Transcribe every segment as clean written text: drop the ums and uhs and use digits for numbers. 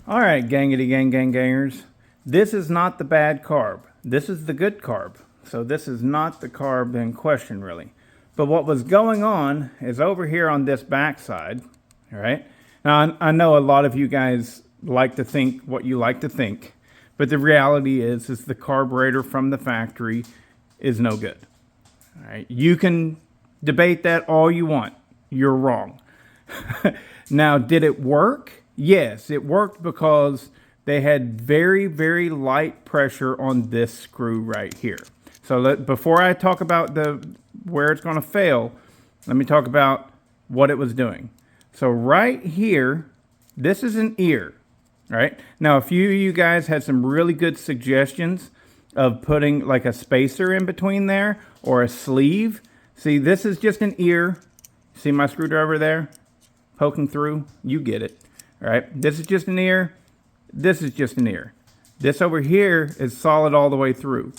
All right, gangity gangers. This is not the bad carb. This is the good carb. So this is not the carb in question, really. But what was going on is over here on this backside, all right? Now, I know a lot of you guys like to think what you like to think, but the reality is the carburetor from the factory is no good. All right? You can debate that all you want. You're wrong. Now, did it work? Yes, it worked because they had very, very light pressure on this screw right here. So before I talk about where it's going to fail, let me talk about what it was doing. So right here, this is an ear, right? Now, a few of you guys had some really good suggestions of putting like a spacer in between there or a sleeve. See, this is just an ear. See my screwdriver there poking through? You get it, right? This is just an ear. This is just an ear. This over here is solid all the way through.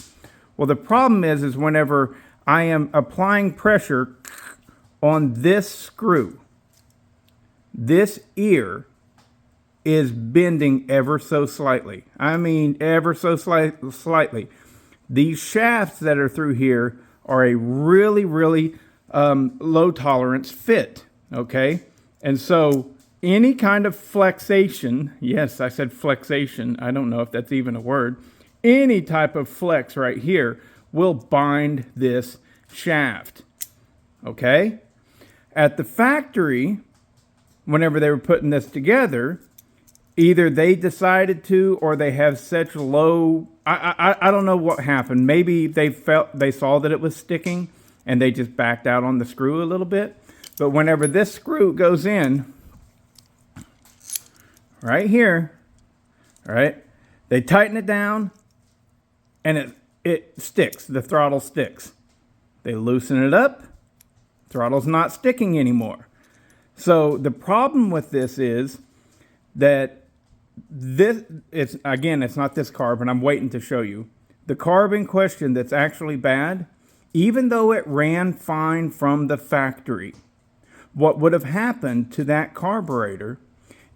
Well, the problem is whenever I am applying pressure on this screw, this ear is bending ever so slightly. I mean, ever so slightly. These shafts that are through here are a really, really low tolerance fit, okay? And so any kind of flexation, yes, I said flexation. I don't know if that's even a word. Any type of flex right here will bind this shaft, okay? At the factory, whenever they were putting this together, either they decided to or they have such low, I don't know what happened. Maybe they saw that it was sticking and they just backed out on the screw a little bit. But whenever this screw goes in, right here, all right, they tighten it down and it sticks, the throttle sticks. They loosen it up, throttle's not sticking anymore. So the problem with this is that it's not this carb, and I'm waiting to show you. The carb in question that's actually bad, even though it ran fine from the factory, what would have happened to that carburetor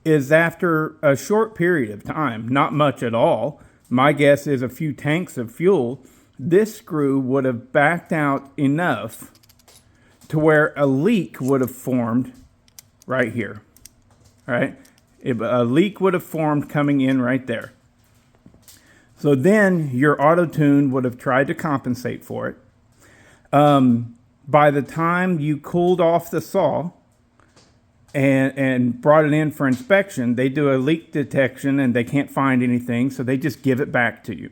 is after a short period of time, not much at all, my guess is a few tanks of fuel, this screw would have backed out enough to where a leak would have formed right here, right? A leak would have formed coming in right there. So then your auto tune would have tried to compensate for it. By the time you cooled off the saw and brought it in for inspection, they do a leak detection and they can't find anything, so they just give it back to you.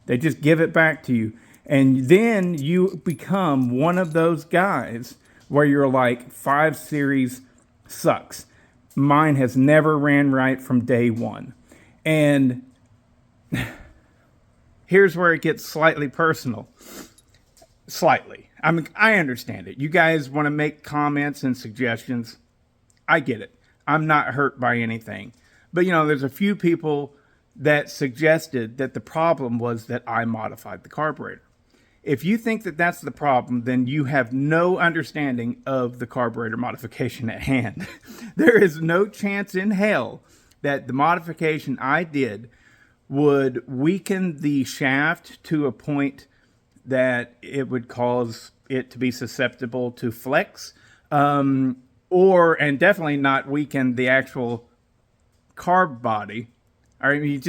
They just give it back to you. And then you become one of those guys where you're like, 5 Series sucks. Mine has never ran right from day one. And here's where it gets slightly personal. Slightly. I mean, I understand it. You guys want to make comments and suggestions. I get it. I'm not hurt by anything. But, there's a few people that suggested that the problem was that I modified the carburetor. If you think that that's the problem, then you have no understanding of the carburetor modification at hand. There is no chance in hell that the modification I did would weaken the shaft to a point that it would cause it to be susceptible to flex, and definitely not weaken the actual carb body. I mean,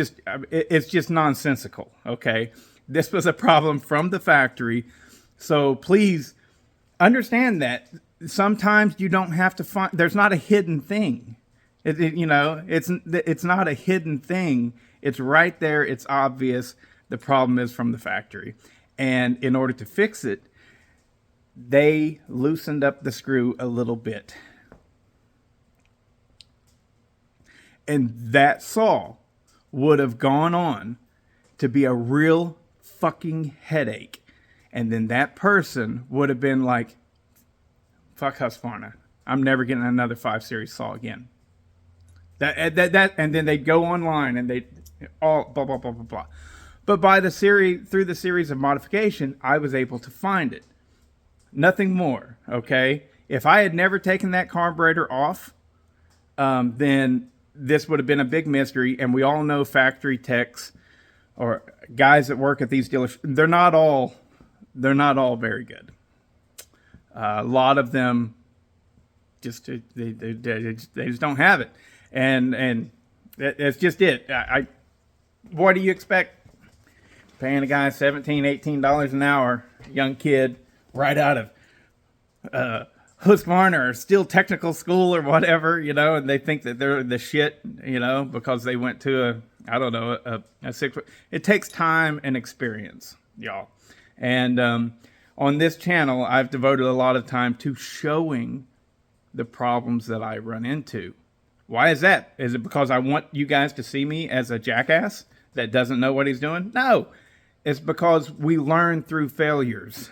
it's just nonsensical, okay? This was a problem from the factory. So please understand that sometimes you don't have to find, there's not a hidden thing. It's not a hidden thing. It's right there. It's obvious. The problem is from the factory. And in order to fix it, they loosened up the screw a little bit. And that saw would have gone on to be a real fucking headache. And then that person would have been like, fuck Husqvarna. I'm never getting another 5 Series saw again. And then they'd go online and they all blah, blah, blah, blah, blah. But through the series of modification, I was able to find it. Nothing more, okay? If I had never taken that carburetor off, then this would have been a big mystery. And we all know factory techs or guys that work at these dealers, they're not all very good. A lot of them just they just don't have it, and that's just it. What do you expect? Paying a guy $17-18 an hour, young kid, right out of Husqvarna or Steel Technical School or whatever, you know, and they think that they're the shit, you know, because they went to a 6. It takes time and experience, y'all. And on this channel, I've devoted a lot of time to showing the problems that I run into. Why is that? Is it because I want you guys to see me as a jackass that doesn't know what he's doing? No, it's because we learn through failures.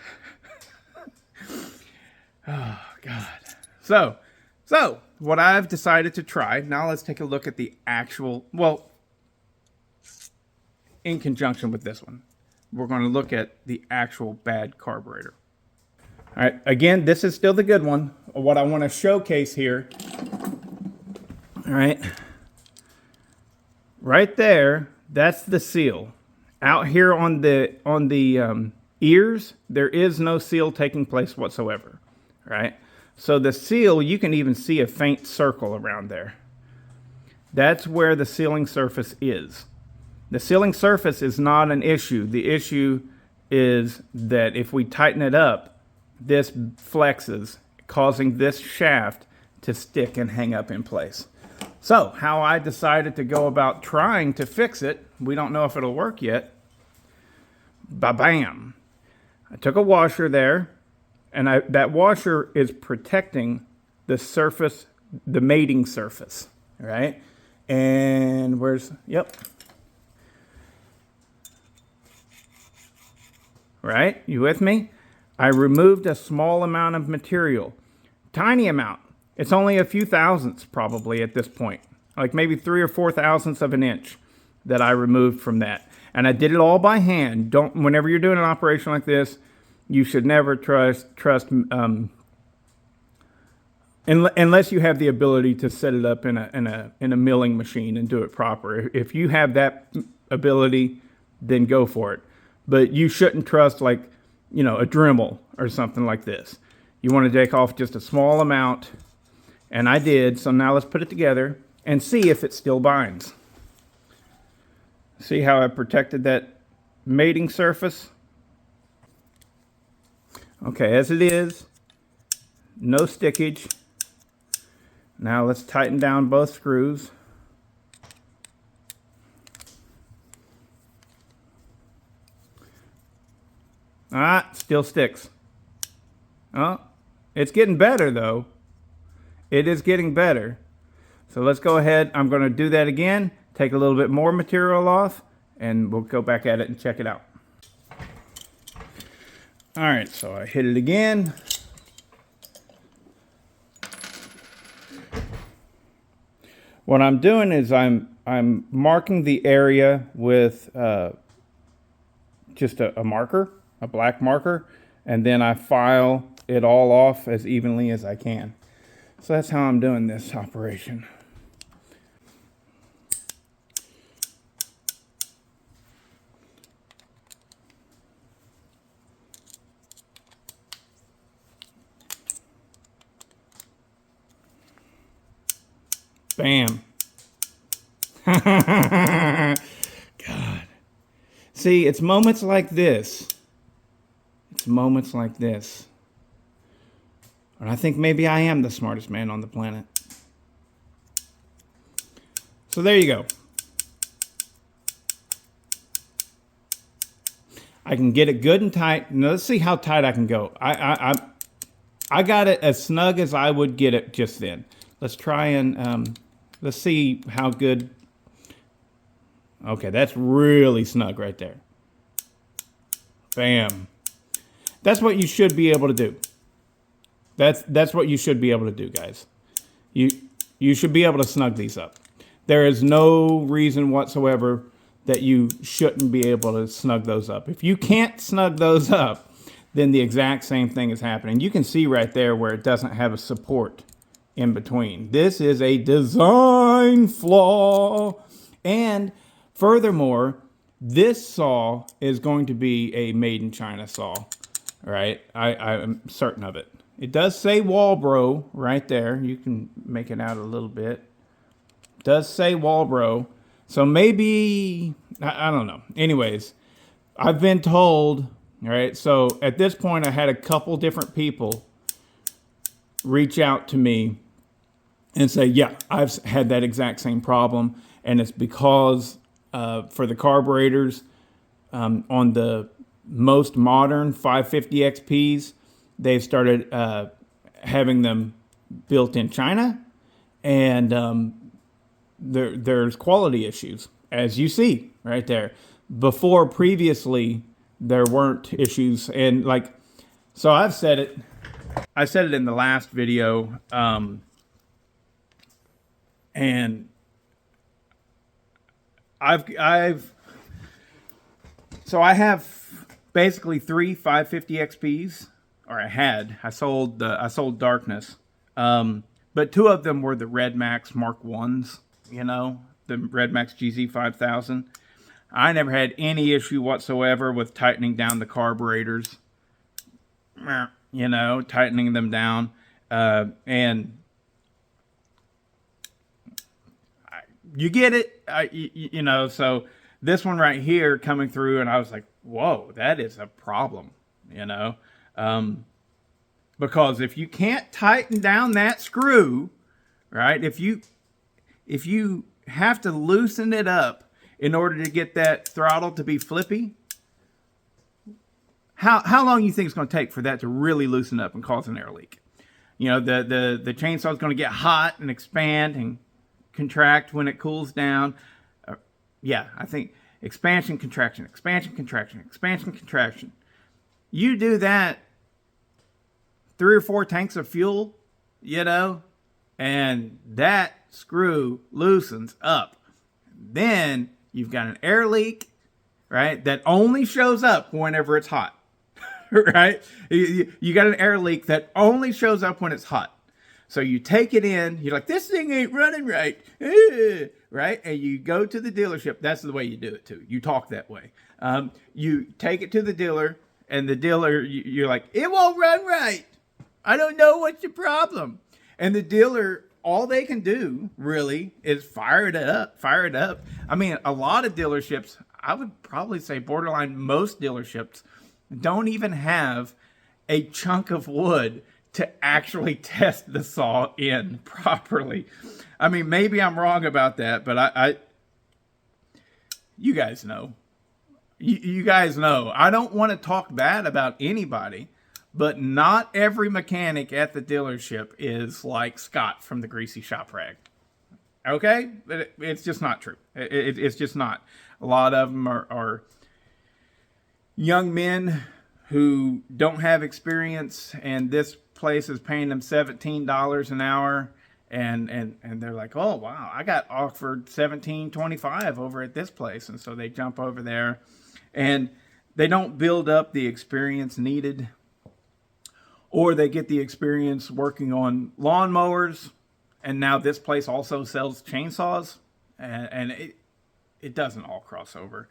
Oh, God. So what I've decided to try, now let's take a look at the actual, well, in conjunction with this one, we're going to look at the actual bad carburetor. All right, again, this is still the good one. What I want to showcase here, all right, right there, that's the seal. Out here on the ears, there is no seal taking place whatsoever, right? So the seal, you can even see a faint circle around there. That's where the sealing surface is. The sealing surface is not an issue. The issue is that if we tighten it up, this flexes, causing this shaft to stick and hang up in place. So how I decided to go about trying to fix it, we don't know if it'll work yet. Ba-bam. I took a washer there, and that washer is protecting the surface, the mating surface, right? And yep. Right? You with me? I removed a small amount of material. Tiny amount. It's only a few thousandths probably at this point. Like maybe 3 or 4 thousandths of an inch that I removed from that. And I did it all by hand. Whenever you're doing an operation like this, you should never trust unless you have the ability to set it up in a milling machine and do it proper. If you have that ability, then go for it. But you shouldn't trust, like, you know, a Dremel or something like this. You want to take off just a small amount, and I did. So now let's put it together and see if it still binds. See how I protected that mating surface? Okay, as it is, no stickage. Now let's tighten down both screws. Still sticks. Oh, it's getting better though. It is getting better. So let's go ahead. I'm going to do that again. Take a little bit more material off, and we'll go back at it and check it out. All right, so I hit it again. What I'm doing is I'm marking the area with just a marker, a black marker, and then I file it all off as evenly as I can. So that's how I'm doing this operation. Bam. God. See, it's moments like this. It's moments like this. And I think maybe I am the smartest man on the planet. So there you go. I can get it good and tight. Now let's see how tight I can go. I got it as snug as I would get it just then. Let's try and let's see how good. Okay, that's really snug right there. Bam. That's what you should be able to do. That's what you should be able to do, guys. You should be able to snug these up. There is no reason whatsoever that you shouldn't be able to snug those up. If you can't snug those up, then the exact same thing is happening. You can see right there where it doesn't have a support in between. This is a design flaw. And furthermore, this saw is going to be a made in China saw, right? I'm certain of it. It does say Walbro right there. You can make it out a little bit. It does say Walbro. So maybe, I don't know. Anyways, I've been told, all right, so at this point I had a couple different people reach out to me and say, yeah, I've had that exact same problem. And it's because for the carburetors on the most modern 550 XPs, they've started having them built in China. And there's quality issues, as you see right there. Before, previously, there weren't issues. And like, so I've said it. I said it in the last video. And so I have basically 3 550 XPs, or I sold Darkness. But 2 of them were the Red Max Mark 1s, you know, the Red Max GZ 5000. I never had any issue whatsoever with tightening down the carburetors, you know, tightening them down. And you get it, you know, so this one right here coming through, and I was like, whoa, that is a problem, you know. Because if you can't tighten down that screw, right, if you have to loosen it up in order to get that throttle to be flippy, how long do you think it's going to take for that to really loosen up and cause an air leak? You know, the chainsaw is going to get hot and expand and contract when it cools down. Yeah, I think expansion, contraction, expansion, contraction, expansion, contraction. You do that 3 or 4 tanks of fuel, you know, and that screw loosens up. Then you've got an air leak, right, that only shows up whenever it's hot, right? You got an air leak that only shows up when it's hot. So you take it in, you're like, this thing ain't running right, right? And you go to the dealership. That's the way you do it too. You talk that way. You take it to the dealer, and the dealer, you're like, it won't run right. I don't know what's your problem. And the dealer, all they can do really is fire it up. I mean, a lot of dealerships, I would probably say borderline most dealerships, don't even have a chunk of wood to actually test the saw in properly. I mean, maybe I'm wrong about that, but you guys know. You guys know. I don't want to talk bad about anybody, but not every mechanic at the dealership is like Scott from the Greasy Shop Rag. Okay? It's just not true. It's just not. A lot of them are young men who don't have experience, and this place is paying them $17 an hour, and they're like, oh wow, I got offered $17.25 over at this place, and so they jump over there, and they don't build up the experience needed, or they get the experience working on lawnmowers, and now this place also sells chainsaws, and it doesn't all cross over.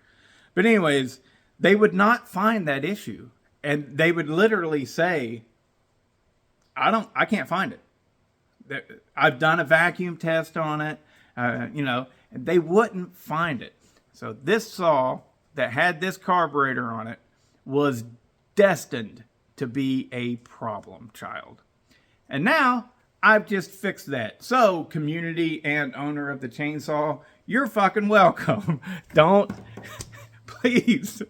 But anyways, they would not find that issue, and they would literally say, I can't find it. I've done a vacuum test on it, you know, and they wouldn't find it. So this saw that had this carburetor on it was destined to be a problem child. And now I've just fixed that. So community and owner of the chainsaw, you're fucking welcome. Don't, please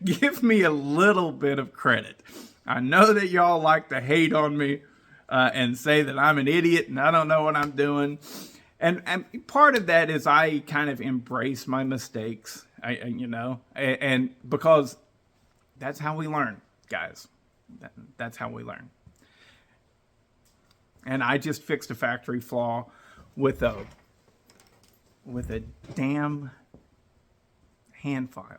give me a little bit of credit. I know that y'all like to hate on me and say that I'm an idiot and I don't know what I'm doing. And part of that is I kind of embrace my mistakes, you know, and because that's how we learn, guys. That's how we learn. And I just fixed a factory flaw with a damn hand file.